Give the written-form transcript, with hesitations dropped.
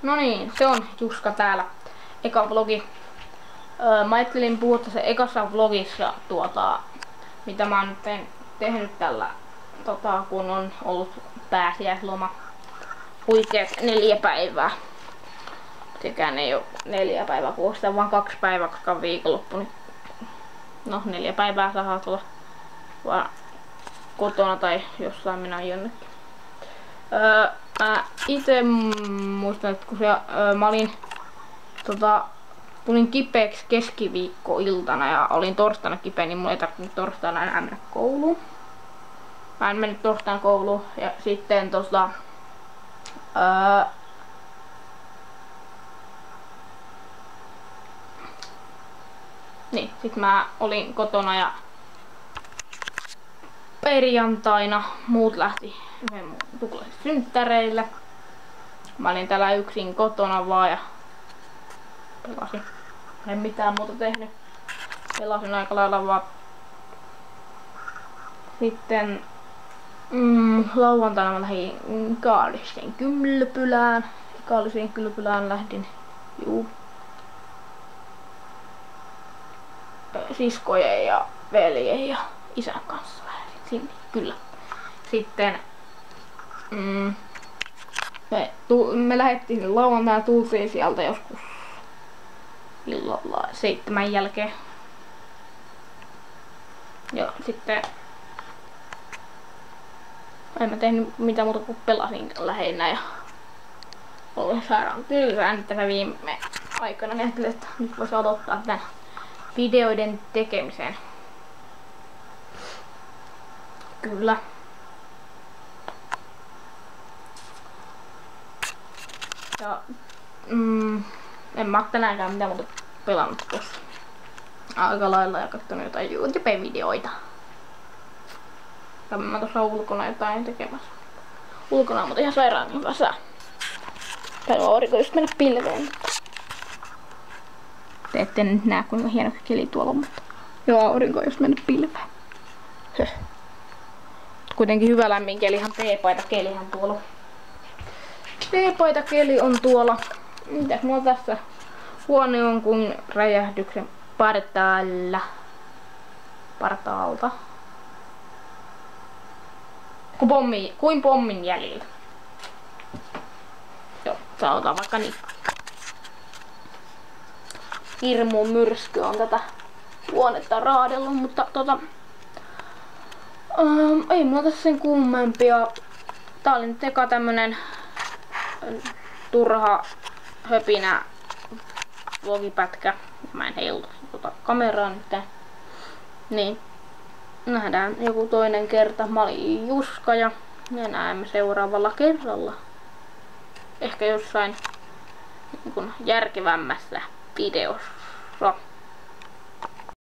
No niin, se on Juska täällä. Eka vlogi. Mä ajattelin puhua tässä ekassa vlogissa mitä mä oon nyt tehnyt tällä, kun on ollut pääsiäisloma. Huikeet 4 päivää. Sekään ei oo 4 päivää, kun sitä vaan 2 päivää, koska on viikonloppu. Niin no 4 päivää saa tulla vaan kotona tai jossain minä jonnekin. Mä ite muistan, että kun mä olin tulin kipeäksi keskiviikkoiltana ja olin torstaina kipeä, niin mun ei tarvinnut torstaina enää mennä kouluun. Mä en mennyt torstaina kouluun ja sitten niin, sit mä olin kotona ja perjantaina muut lähti mun tuklalle synttäreille. Mä olin täällä yksin kotona vaan ja pelasin. En mitään muuta tehnyt. Pelasin aika lailla vaan. Sitten lauantaina mä lähdin Kaalisen kylpylään. Kaalisen kylpylään lähdin siskojen ja veljen ja isän kanssa lähdin sinne. Kyllä. Sitten me lähdettiin lauantaina, tultiin sieltä joskus illalla 7 jälkeen. Ja sitten en mä tehnyt mitään muuta kuin pelasin lähinnä ja olin sairaan tylsää nyt tässä viime aikana. Niin ajattelin, että nyt voisi aloittaa tän videoiden tekemisen. Kyllä. Ja en mä oo tänäänkään mitään muuta pelannut tossa aika lailla ja katsonut jotain YouTube-videoita. Ja mä tossa ulkona jotain tekemässä. Ulkona on mutta ihan sairaan hyvä sää. Täällä on aurinko just mennä pilveen. Te ette nyt näe kuinka hieno keli tuolla on, mutta joo, aurinko on just mennä pilveen. Höh. Kuitenkin hyvä lämmin kelihan, teepaita kelihan tuolla. Teepaita keli on tuolla. Mitäs mulla tässä? Huone on kuin räjähdyksen partaalta. Kuin pommin jäljiltä. Joo, sanotaan vaikka niin. Hirmu myrsky on tätä huonetta raadellut, mutta ei mulla tässä sen kummempia. Tää oli nyt eka tämmönen turha höpinä vlogipätkä. Mä en heiluta kameraa nyt. Niin. Nähdään joku toinen kerta. Mä olin Juska ja me näemme seuraavalla kerralla. Ehkä jossain niin järkevämmässä videossa.